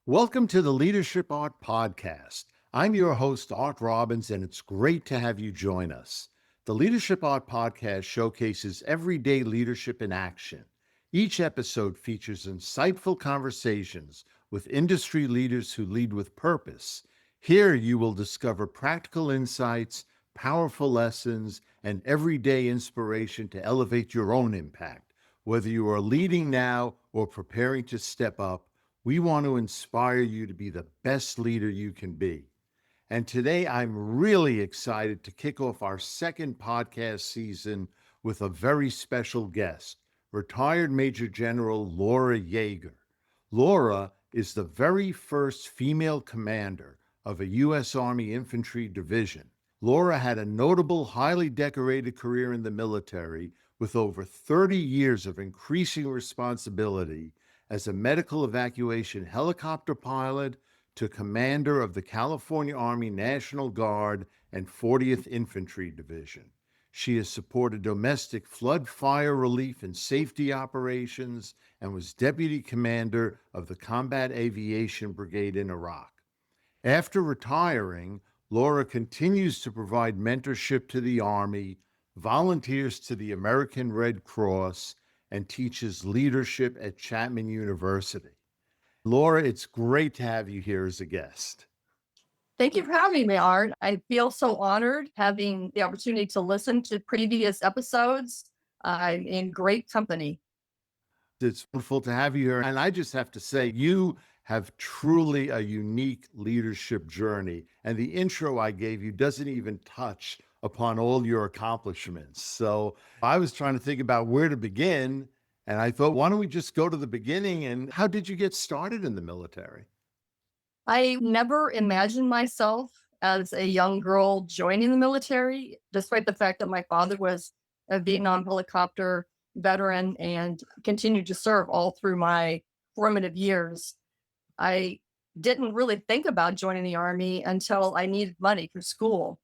Welcome to the Leadership Art Podcast. I'm your host, Art Robbins, and it's great to have you join us. The Leadership Art Podcast showcases everyday leadership in action. Each episode features insightful conversations with industry leaders who lead with purpose. Here you will discover practical insights, powerful lessons, and everyday inspiration to elevate your own impact. Whether you are leading now or preparing to step up, we want to inspire you to be the best leader you can be. And today I'm really excited to kick off our second podcast season with a very special guest, retired Major General Laura Yeager. Laura is the very first female commander of a U.S. Army Infantry Division. Laura had a notable, highly decorated career in the military with over 30 years of increasing responsibility as a medical evacuation helicopter pilot to commander of the California Army National Guard and 40th Infantry Division. She has supported domestic flood, fire relief, and safety operations and was deputy commander of the Combat Aviation Brigade in Iraq. After retiring, Laura continues to provide mentorship to the Army, volunteers to the American Red Cross, and teaches leadership at Chapman University. Laura, it's great to have you here as a guest. Thank you for having me, Art. I feel so honored having the opportunity to listen to previous episodes. I'm in great company. It's wonderful to have you here. And I just have to say, you have truly a unique leadership journey. And the intro I gave you doesn't even touch upon all your accomplishments. So I was trying to think about where to begin. And I thought, why don't we just go to the beginning? And how did you get started in the military? I never imagined myself as a young girl joining the military, despite the fact that my father was a Vietnam helicopter veteran and continued to serve all through my formative years. I didn't really think about joining the Army until I needed money for school.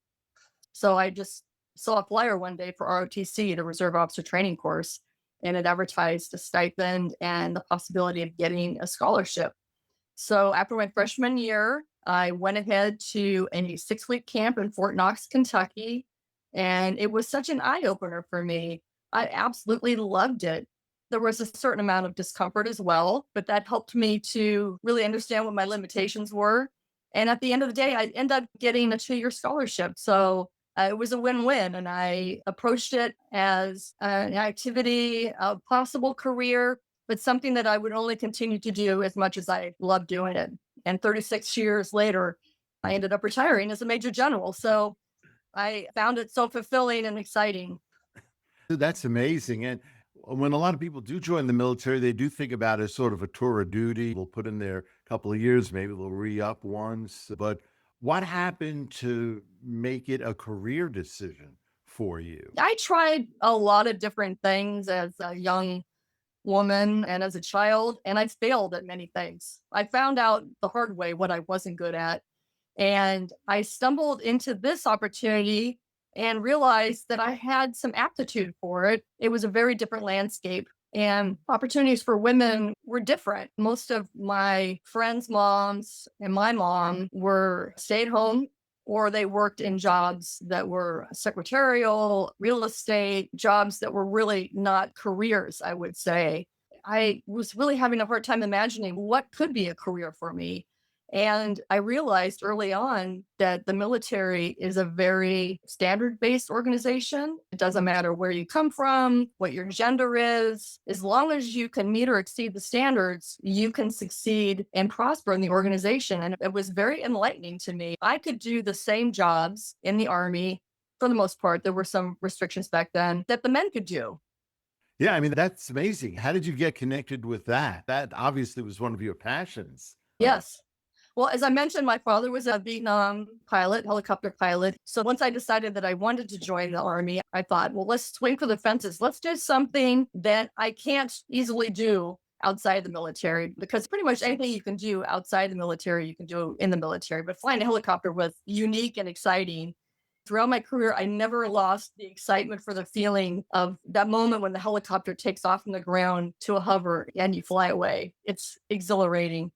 So I just saw a flyer one day for ROTC, the Reserve Officer Training Course, and it advertised a stipend and the possibility of getting a scholarship. So after my freshman year, I went ahead to a 6-week camp in Fort Knox, Kentucky, and it was such an eye opener for me. I absolutely loved it. There was a certain amount of discomfort as well, but that helped me to really understand what my limitations were. And at the end of the day, I ended up getting a 2-year scholarship. So it was a win-win. And I approached it as an activity, a possible career, but something that I would only continue to do as much as I love doing it. And 36 years later, I ended up retiring as a major general. So I found it so fulfilling and exciting. That's amazing. And when a lot of people do join the military, they do think about it as sort of a tour of duty. They'll put in their couple of years, maybe they'll re-up once. But what happened to make it a career decision for you? I tried a lot of different things as a young woman and as a child, and I failed at many things. I found out the hard way what I wasn't good at. And I stumbled into this opportunity and realized that I had some aptitude for it. It was a very different landscape, and opportunities for women were different. Most of my friends' moms and my mom were stay at home, or they worked in jobs that were secretarial, real estate, jobs that were really not careers, I would say. I was really having a hard time imagining what could be a career for me. And I realized early on that the military is a very standard based organization. It doesn't matter where you come from, what your gender is. As long as you can meet or exceed the standards, you can succeed and prosper in the organization. And it was very enlightening to me. I could do the same jobs in the Army. For the most part, there were some restrictions back then that the men could do. Yeah, I mean, that's amazing. How did you get connected with that? That obviously was one of your passions. Yes. Well, as I mentioned, my father was a Vietnam pilot, helicopter pilot. So once I decided that I wanted to join the Army, I thought, well, let's swing for the fences. Let's do something that I can't easily do outside the military, because pretty much anything you can do outside the military, you can do in the military. But flying a helicopter was unique and exciting. Throughout my career, I never lost the excitement for the feeling of that moment when the helicopter takes off from the ground to a hover and you fly away. It's exhilarating.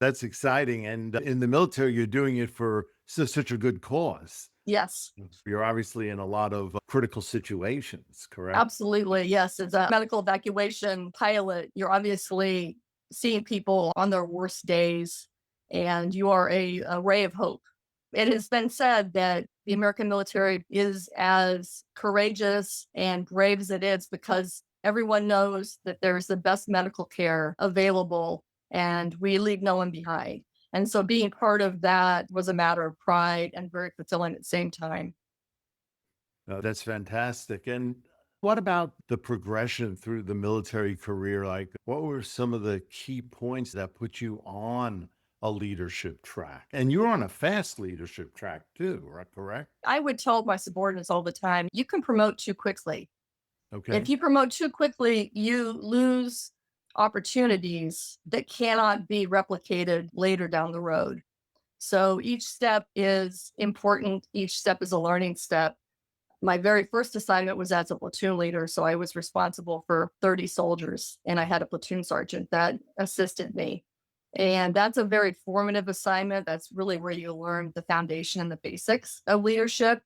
That's exciting. And in the military, you're doing it for such a good cause. Yes, You're obviously in a lot of critical situations, correct? absolutely. Yes. As a medical evacuation pilot, you're obviously seeing people on their worst days, and you are a ray of hope. It has been said that the American military is as courageous and brave as it is because everyone knows that there's the best medical care available and we leave no one behind. And so being part of that was a matter of pride and very fulfilling at the same time. That's fantastic. And what about the progression through the military career? Like, what were some of the key points that put you on a leadership track? And you're on a fast leadership track too, right? Correct? I would tell my subordinates all the time, you can promote too quickly. If Okay. you promote too quickly, you lose opportunities that cannot be replicated later down the road. So each step is important. Each step is a learning step. My very first assignment was as a platoon leader. So I was responsible for 30 soldiers and I had a platoon sergeant that assisted me. And that's a very formative assignment. That's really where you learn the foundation and the basics of leadership.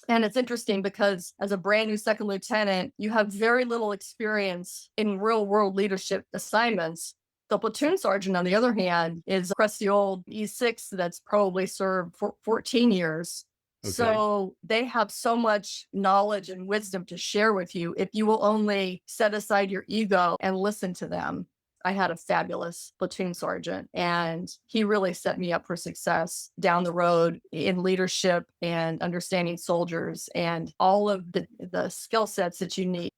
And it's interesting because as a brand new second lieutenant, you have very little experience in real world leadership assignments. The platoon sergeant, on the other hand, is a crusty old E6 that's probably served for 14 years. Okay. So they have so much knowledge and wisdom to share with you if you will only set aside your ego and listen to them. I had a fabulous platoon sergeant, and he really set me up for success down the road in leadership and understanding soldiers and all of the skill sets that you need.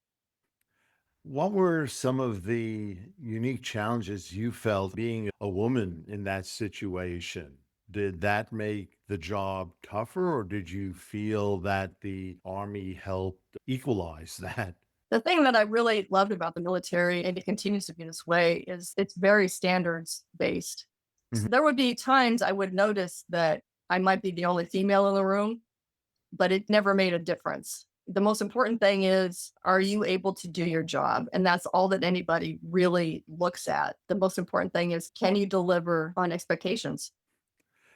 What were some of the unique challenges you felt being a woman in that situation? Did that make the job tougher, or did you feel that the Army helped equalize that? The thing that I really loved about the military, and it continues to be this way, is it's very standards based. Mhm. So there would be times I would notice that I might be the only female in the room, but it never made a difference. The most important thing is, are you able to do your job? And that's all that anybody really looks at. The most important thing is, can you deliver on expectations?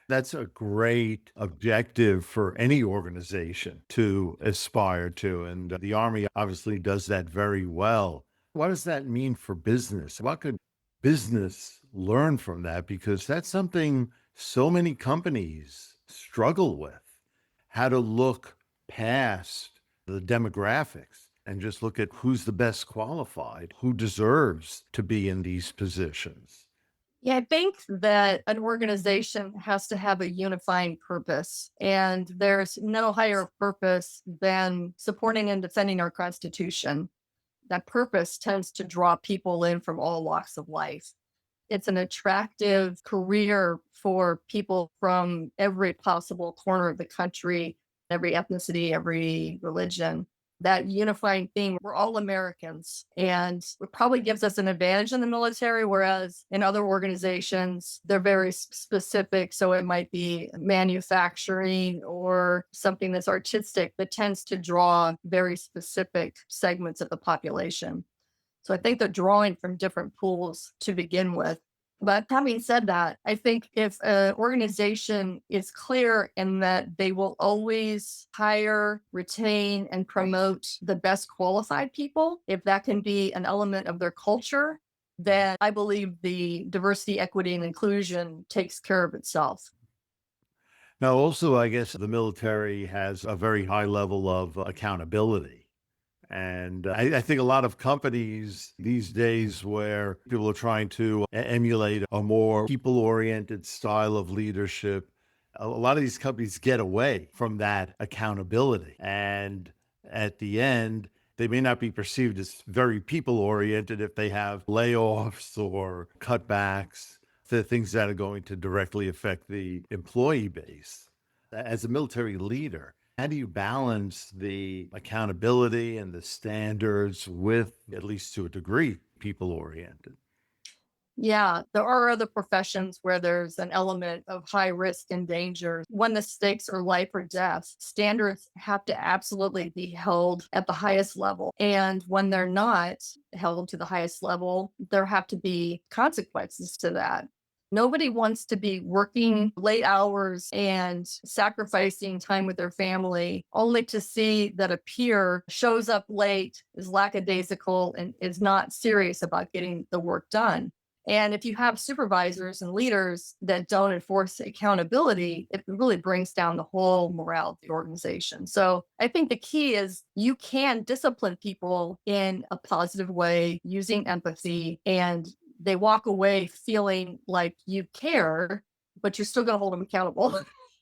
That's a great objective for any organization to aspire to. And the Army obviously does that very well. What does that mean for business? What could business learn from that? Because that's something so many companies struggle with, how to look past the demographics and just look at who's the best qualified, who deserves to be in these positions. Yeah, I think that an organization has to have a unifying purpose, and there's no higher purpose than supporting and defending our Constitution. That purpose tends to draw people in from all walks of life. It's an attractive career for people from every possible corner of the country, every ethnicity, every religion. That unifying theme, we're all Americans, and it probably gives us an advantage in the military, whereas in other organizations, they're very specific. So it might be manufacturing or something that's artistic that tends to draw very specific segments of the population. So I think they're drawing from different pools to begin with. But having said that, I think if an organization is clear in that they will always hire, retain, and promote the best qualified people, if that can be an element of their culture, then I believe the diversity, equity, and inclusion takes care of itself. Now, also, I guess the military has a very high level of accountability. And I think a lot of companies these days where people are trying to emulate a more people oriented style of leadership, a lot of these companies get away from that accountability. And at the end, they may not be perceived as very people oriented if they have layoffs or cutbacks, the things that are going to directly affect the employee base. As a military leader, how do you balance the accountability and the standards with, at least to a degree, people oriented? Yeah, there are other professions where there's an element of high risk and danger. When the stakes are life or death, standards have to absolutely be held at the highest level. And when they're not held to the highest level, there have to be consequences to that. Nobody wants to be working late hours and sacrificing time with their family only to see that a peer shows up late, is lackadaisical, and is not serious about getting the work done. And if you have supervisors and leaders that don't enforce accountability, it really brings down the whole morale of the organization. So I think the key is you can discipline people in a positive way using empathy, and they walk away feeling like you care, but you're still going to hold them accountable.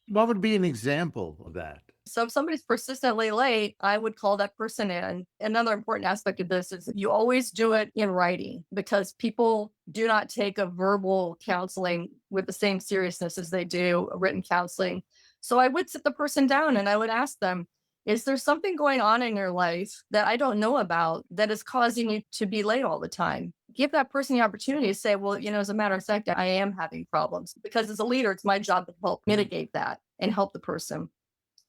What would be an example of that? So if somebody's persistently late, I would call that person in. Another important aspect of this is you always do it in writing, because people do not take a verbal counseling with the same seriousness as they do a written counseling. So I would sit the person down and I would ask them, is there something going on in your life that I don't know about that is causing you to be late all the time? Give that person the opportunity to say, well, as a matter of fact, I am having problems, because as a leader, it's my job to help mitigate that and help the person.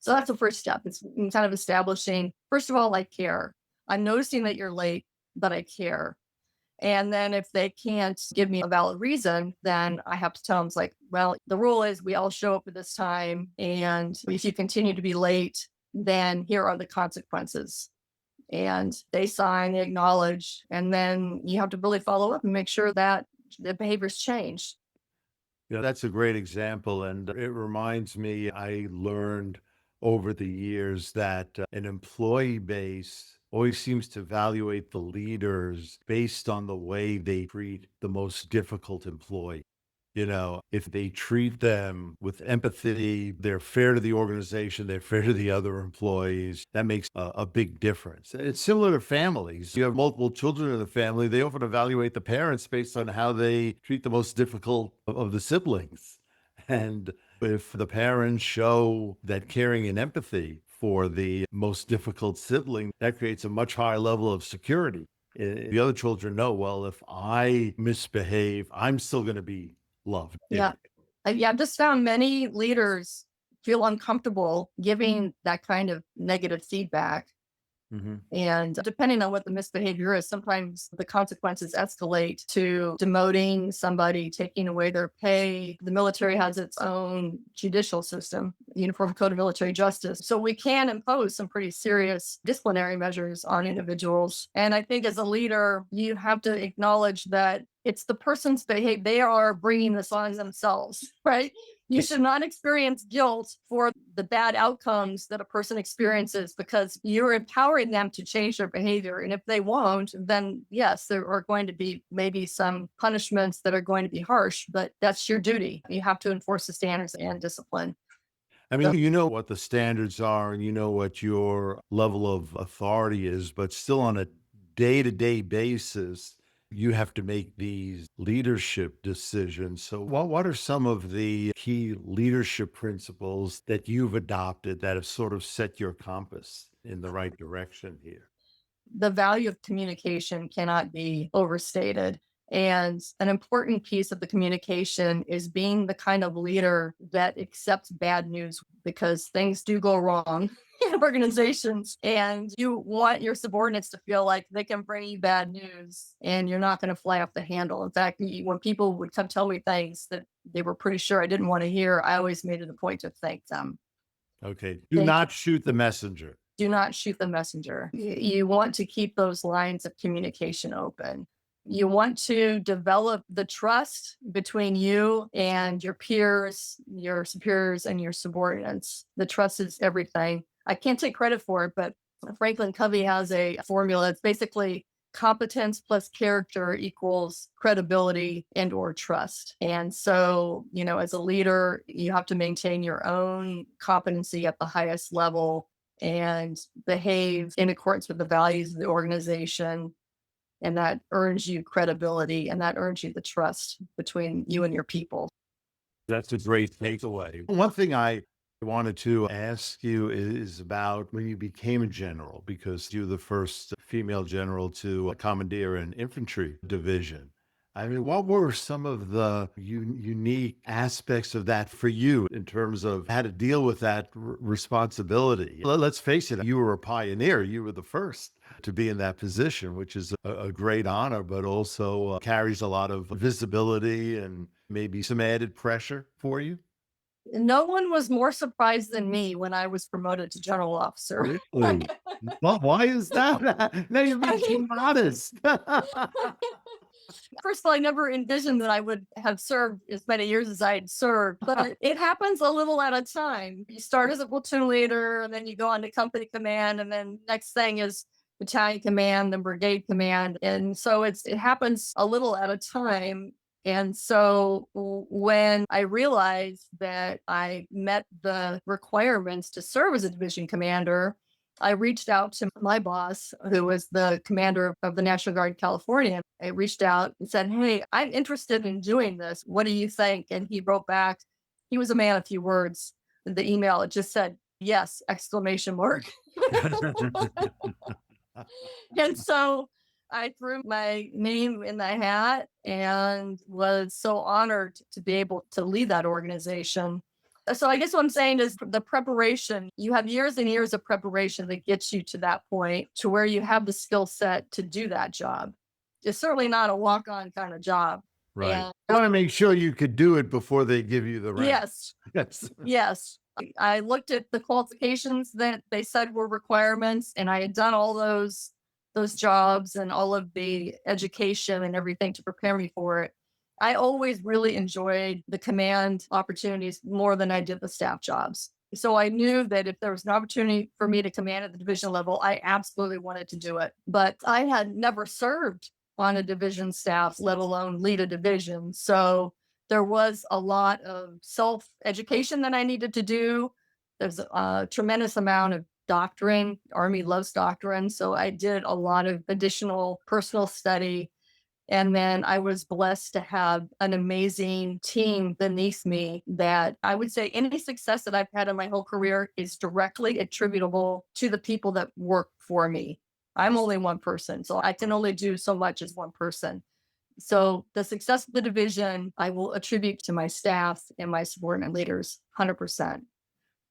So that's the first step. It's kind of establishing, first of all, I care. I'm noticing that you're late, but I care. And then if they can't give me a valid reason, then I have to tell them, it's like, well, the rule is we all show up at this time. And if you continue to be late, then here are the consequences. And they sign, they acknowledge, and then you have to really follow up and make sure that the behaviors change. Yeah, that's a great example. And it reminds me, I learned over the years that an employee base always seems to evaluate the leaders based on the way they treat the most difficult employee. If they treat them with empathy, they're fair to the organization, they're fair to the other employees, that makes a big difference. It's similar to families. You have multiple children in the family, they often evaluate the parents based on how they treat the most difficult of the siblings. And if the parents show that caring and empathy for the most difficult sibling, that creates a much higher level of security. The other children know, well, if I misbehave, I'm still going to be loved. Yeah. Yeah, I've just found many leaders feel uncomfortable giving that kind of negative feedback. Mhm. And depending on what the misbehavior is, sometimes the consequences escalate to demoting somebody, taking away their pay. The military has its own judicial system, Uniform Code of Military Justice. So we can impose some pretty serious disciplinary measures on individuals. And I think as a leader, you have to acknowledge that it's the person's behavior. They are bringing this on themselves, right? You should not experience guilt for the bad outcomes that a person experiences, because you're empowering them to change their behavior. And if they won't, then yes, there are going to be maybe some punishments that are going to be harsh, but that's your duty. You have to enforce the standards and discipline. I mean, So you know what the standards are and you know what your level of authority is, but still on a day-to-day basis, you have to make these leadership decisions. So what are some of the key leadership principles that you've adopted that have sort of set your compass in the right direction here? the value of communication cannot be overstated. And an important piece of the communication is being the kind of leader that accepts bad news, because things do go wrong in organizations. And you want your subordinates to feel like they can bring you bad news and you're not going to fly off the handle. In fact, when people would come tell me things that they were pretty sure I didn't want to hear, I always made it a point to thank them. Okay. Do Thank you. not shoot the messenger. Do not shoot the messenger. You want to keep those lines of communication open. You want to develop the trust between you and your peers, your superiors, and your subordinates. The trust is everything. I can't take credit for it, but Franklin Covey has a formula. It's basically competence plus character equals credibility and or trust. And so, as a leader, you have to maintain your own competency at the highest level and behave in accordance with the values of the organization. And that earns you credibility, and that earns you the trust between you and your people. That's a great takeaway. One thing I wanted to ask you is about when you became a general, because you're the first female general to commandeer an infantry division. I mean, what were some of the unique aspects of that for you in terms of how to deal with that responsibility? Let's face it, you were a pioneer. You were the first to be in that position, which is a great honor, but also carries a lot of visibility and Maybe some added pressure for you? No one was more surprised than me when I was promoted to general officer. Really? Well, why is that? Now you're I being mean, too modest. first of all, I never envisioned that I would have served as many years as I had served, but it happens a little at a time. You start as a platoon leader, and then you go on to company command, and then next thing is battalion command, then brigade command. And so it happens a little at a time. And so when I realized that I met the requirements to serve as a division commander, I reached out to my boss, who was the commander of the National Guard in California. I reached out and said, "Hey, I'm interested in doing this. What do you think?" And he wrote back. He was a man of few words. The email, it just said, "Yes!" Exclamation mark. And so I threw my name in the hat and was so honored to be able to lead that organization. So I guess what I'm saying is the preparation, you have years and years of preparation that gets you to that point to where you have the skill set to do that job. It's certainly not a walk-on kind of job. Right. And You want to make sure you could do it before they give you the rank. yes, Yes. yes. I looked at the qualifications that they said were requirements, and I had done all those jobs and all of the education and everything to prepare me for it. I always really enjoyed the command opportunities more than I did the staff jobs. So I knew that if there was an opportunity for me to command at the division level, I absolutely wanted to do it. But I had never served on a division staff, let alone lead a division. So there was a lot of self education that I needed to do. There's a tremendous amount of doctrine. Army loves doctrine. So I did a lot of additional personal study. And then I was blessed to have an amazing team beneath me that I would say any success that I've had in my whole career is directly attributable to the people that work for me. I'm only one person, so I can only do so much as one person. So the success of the division, I will attribute to my staff and my subordinate leaders, 100%.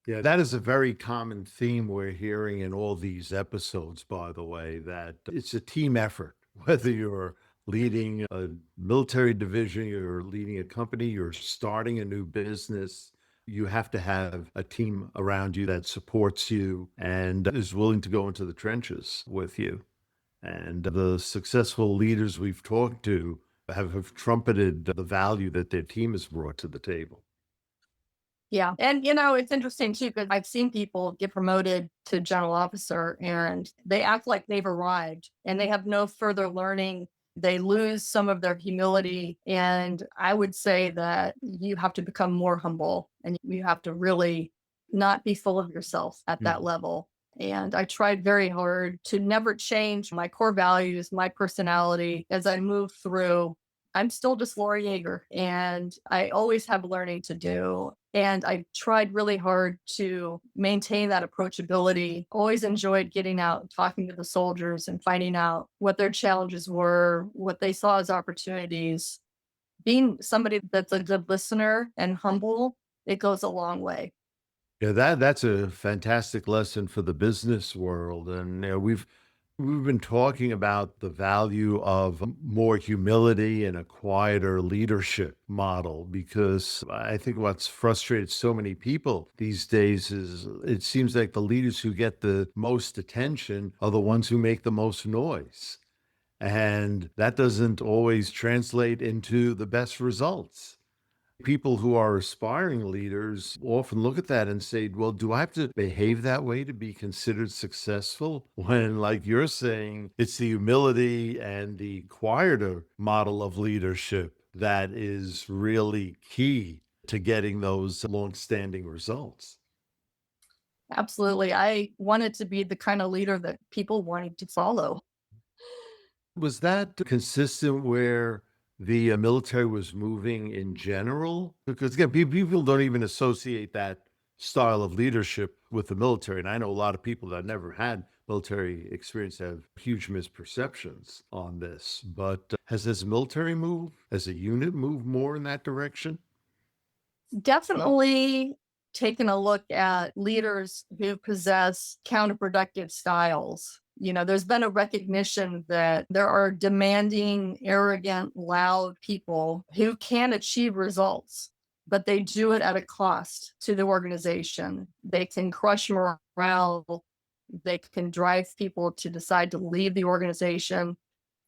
Yeah, that is a very common theme we're hearing in all these episodes, by the way, that it's a team effort. Whether you're leading a military division, you're leading a company, you're starting a new business, you have to have a team around you that supports you and is willing to go into the trenches with you. And the successful leaders we've talked to have trumpeted the value that their team has brought to the table. Yeah. And, you know, it's interesting too, because I've seen people get promoted to general officer and they act like they've arrived and they have no further learning. They lose some of their humility. And I would say that you have to become more humble and you have to really not be full of yourself at that Mm. level. And I tried very hard to never change my core values, my personality as I move through. I'm still just Laura Yeager, and I always have learning to do. And I tried really hard to maintain that approachability. Always enjoyed getting out and talking to the soldiers and finding out what their challenges were, what they saw as opportunities. Being somebody that's a good listener and humble, it goes a long way. Yeah, that's a fantastic lesson for the business world. And we've been talking about the value of more humility and a quieter leadership model because I think what's frustrated so many people these days is it seems like the leaders who get the most attention are the ones who make the most noise. And that doesn't always translate into the best results. People who are aspiring leaders often look at that and say, well, do I have to behave that way to be considered successful? When, like you're saying, it's the humility and the quieter model of leadership that is really key to getting those long-standing results. Absolutely. I wanted to be the kind of leader that people wanted to follow. Was that consistent where the military was moving in general? Because again, people don't even associate that style of leadership with the military. And I know a lot of people that never had military experience have huge misperceptions on this. But has this military move, as a unit, moved more in that direction? Definitely taking a look at leaders who possess counterproductive styles. There's been a recognition that there are demanding, arrogant, loud people who can achieve results, but they do it at a cost to the organization. They can crush morale. They can drive people to decide to leave the organization.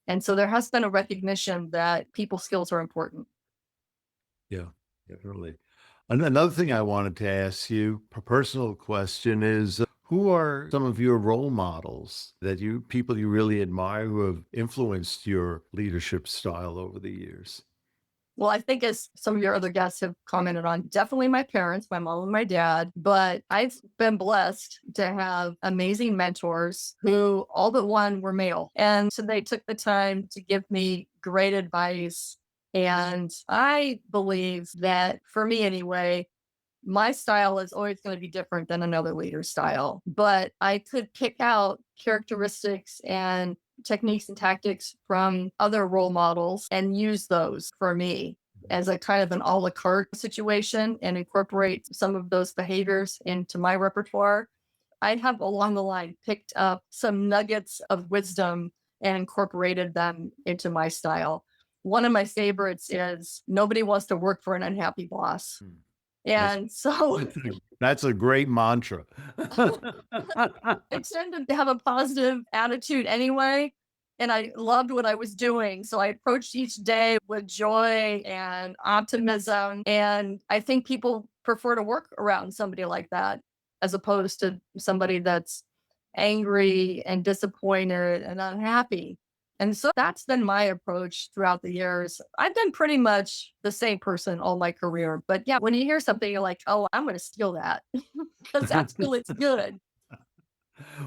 And so there has been a recognition that people skills are important. Yeah, definitely. Another thing I wanted to ask you, a personal question is who are some of your role models that people you really admire who have influenced your leadership style over the years? Well, I think as some of your other guests have commented on, definitely my parents, my mom and my dad. But I've been blessed to have amazing mentors who all but one were male. And so they took the time to give me great advice. And I believe that for me anyway, my style is always going to be different than another leader's style, but I could pick out characteristics and techniques and tactics from other role models and use those for me as a kind of an a la carte situation and incorporate some of those behaviors into my repertoire. I have along the line picked up some nuggets of wisdom and incorporated them into my style. One of my favorites is nobody wants to work for an unhappy boss. Hmm. That's And so that's a great mantra. I tended to have a positive attitude anyway. And I loved what I was doing. So I approached each day with joy and optimism. And I think people prefer to work around somebody like that as opposed to somebody that's angry and disappointed and unhappy. And so that's been my approach throughout the years. I've been pretty much the same person all my career. But yeah, when you hear something, you're like, oh, I'm going to steal that because that's cool. It's good.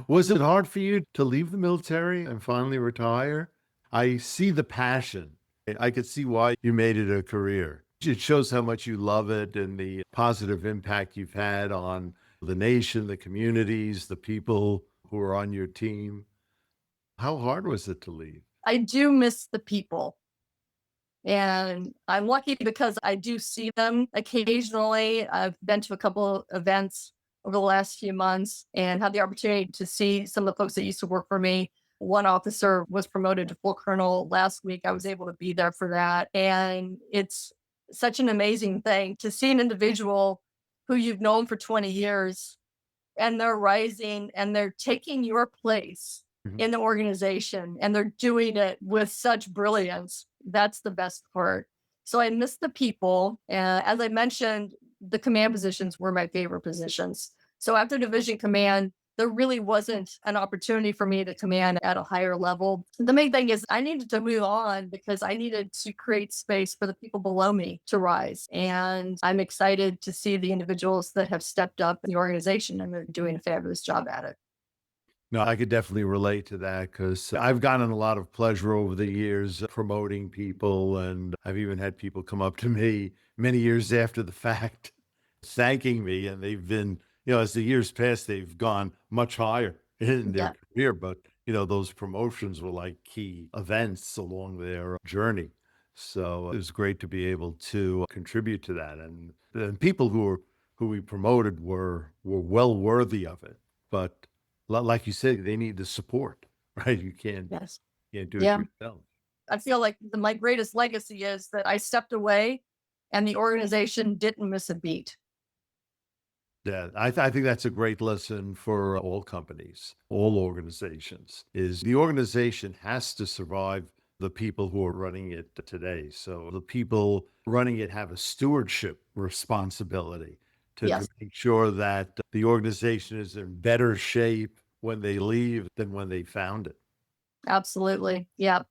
Was it hard for you to leave the military and finally retire? I see the passion. I could see why you made it a career. It shows how much you love it and the positive impact you've had on the nation, the communities, the people who are on your team. How hard was it to leave? I do miss the people. And I'm lucky because I do see them occasionally. I've been to a couple of events over the last few months and had the opportunity to see some of the folks that used to work for me. One officer was promoted to full colonel last week. I was able to be there for that. And it's such an amazing thing to see an individual who you've known for 20 years and they're rising and they're taking your place Mhm. in the organization and they're doing it with such brilliance. That's the best part. So I miss the people. As I mentioned, the command positions were my favorite positions. So after division command, there really wasn't an opportunity for me to command at a higher level. The main thing is I needed to move on because I needed to create space for the people below me to rise. And I'm excited to see the individuals that have stepped up in the organization and they're doing a fabulous job at it. No, I could definitely relate to that because I've gotten a lot of pleasure over the years promoting people. And I've even had people come up to me many years after the fact, thanking me. And they've been, as the years pass, they've gone much higher in their Yeah. career. But, those promotions were like key events along their journey. So it was great to be able to contribute to that. And the people who we promoted were well worthy of it. But like you said, they need the support, right? You Yes. can't do it Yeah. yourself. I feel like my greatest legacy is that I stepped away and the organization didn't miss a beat. Yeah, I think that's a great lesson for all companies, all organizations, is the organization has to survive the people who are running it today. So the people running it have a stewardship responsibility to Yes, make sure that the organization is in better shape when they leave than when they found it. absolutely. Yeah.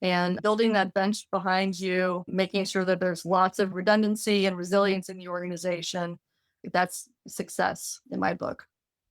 And building that bench behind you, making sure that there's lots of redundancy and resilience in the organization. That's success in my book.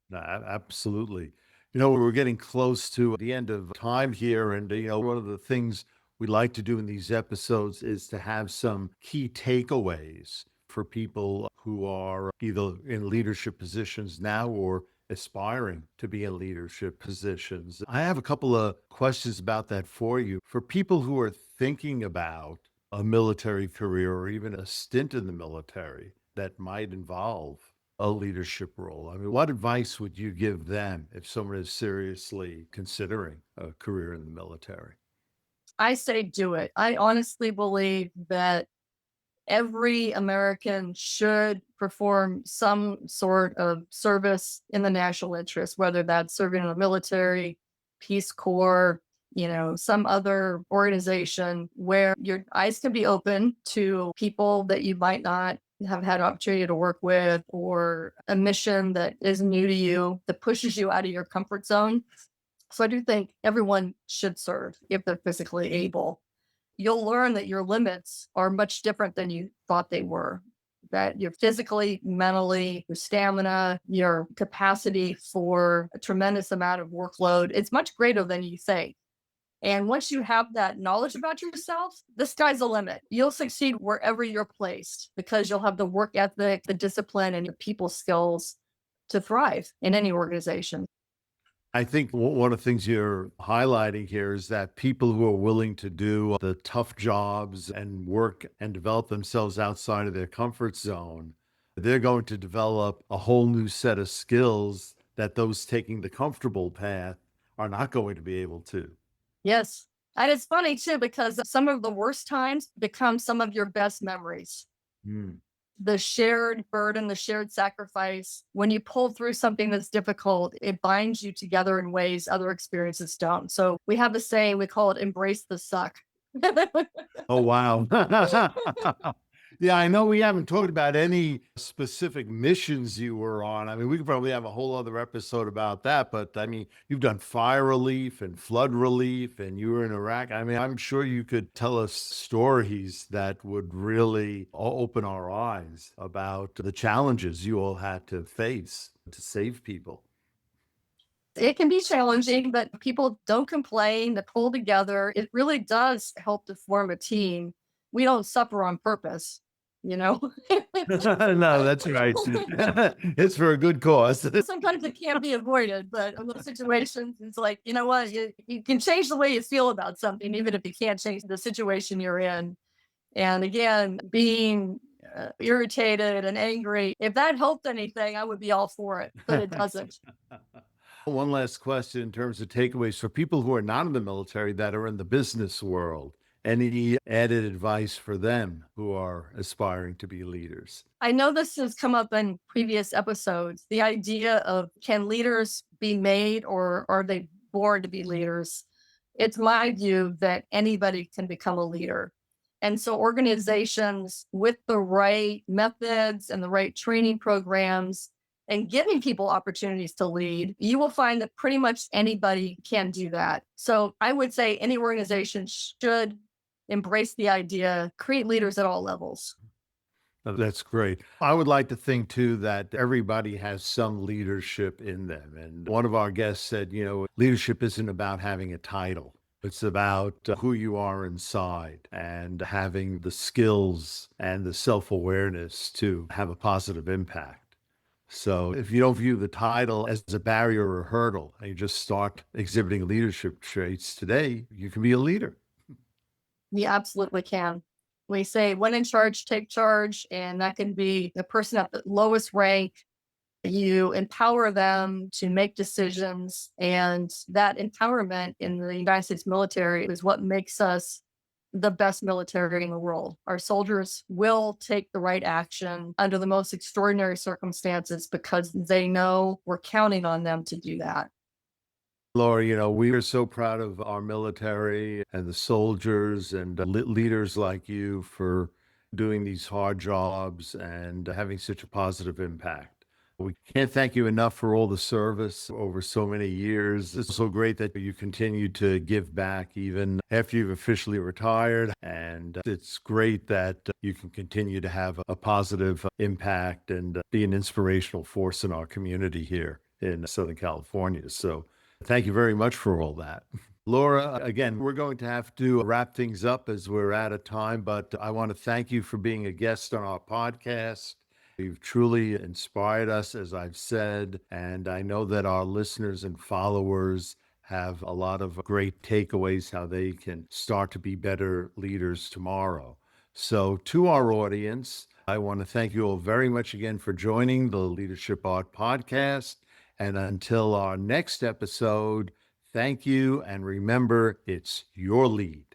No, absolutely. We're getting close to the end of time here. And, one of the things we like to do in these episodes is to have some key takeaways for people who are either in leadership positions now or aspiring to be in leadership positions. I have a couple of questions about that for you. For people who are thinking about a military career or even a stint in the military that might involve a leadership role? I mean, what advice would you give them if someone is seriously considering a career in the military? I say do it. I honestly believe that every American should perform some sort of service in the national interest, whether that's serving in the military, Peace Corps, some other organization where your eyes can be open to people that you might not have had opportunity to work with, or a mission that is new to you that pushes you out of your comfort zone. So I do think everyone should serve if they're physically able. You'll learn that your limits are much different than you thought they were. That you're physically, mentally, your stamina, your capacity for a tremendous amount of workload, it's much greater than you think. And once you have that knowledge about yourself, the sky's the limit. You'll succeed wherever you're placed because you'll have the work ethic, the discipline, and your people skills to thrive in any organization. I think one of the things you're highlighting here is that people who are willing to do the tough jobs and work and develop themselves outside of their comfort zone, they're going to develop a whole new set of skills that those taking the comfortable path are not going to be able to. Yes. And it's funny too, because some of the worst times become some of your best memories. Hmm. The shared burden, the shared sacrifice, when you pull through something that's difficult, it binds you together in ways other experiences don't. So we have a saying, we call it embrace the suck. Oh, wow. Yeah, I know we haven't talked about any specific missions you were on. I mean, we could probably have a whole other episode about that, but I mean, you've done fire relief and flood relief and you were in Iraq. I mean, I'm sure you could tell us stories that would really open our eyes about the challenges you all had to face to save people. It can be challenging, but people don't complain, they pull together. It really does help to form a team. We don't suffer on purpose, you know? No, that's right. It's for a good cause. Sometimes it can't be avoided, but in those situations, it's like, you know what? You can change the way you feel about something, even if you can't change the situation you're in. And again, being irritated and angry, if that helped anything, I would be all for it, but it doesn't. One last question in terms of takeaways for people who are not in the military that are in the business world. Any added advice for them who are aspiring to be leaders? I know this has come up in previous episodes. The idea of, can leaders be made, or are they born to be leaders? It's my view that anybody can become a leader. And so organizations with the right methods and the right training programs and giving people opportunities to lead, you will find that pretty much anybody can do that. So I would say any organization should embrace the idea, create leaders at all levels. That's great. I would like to think too that everybody has some leadership in them. And one of our guests said, leadership isn't about having a title. It's about who you are inside and having the skills and the self awareness to have a positive impact. So if you don't view the title as a barrier or hurdle, and you just start exhibiting leadership traits today, you can be a leader. We absolutely can. We say, when in charge, take charge. And that can be the person at the lowest rank. You empower them to make decisions. And that empowerment in the United States military is what makes us the best military in the world. Our soldiers will take the right action under the most extraordinary circumstances because they know we're counting on them to do that. Laura, we are so proud of our military and the soldiers and leaders like you for doing these hard jobs and having such a positive impact. We can't thank you enough for all the service over so many years. It's so great that you continue to give back even after you've officially retired. And it's great that you can continue to have a positive impact and be an inspirational force in our community here in Southern California. So thank you very much for all that. Laura, again, we're going to have to wrap things up as we're out of time, but I want to thank you for being a guest on our podcast. You've truly inspired us, as I've said, and I know that our listeners and followers have a lot of great takeaways how they can start to be better leaders tomorrow. So to our audience, I want to thank you all very much again for joining the Leadership Art Podcast. And until our next episode, thank you. And remember, it's your lead.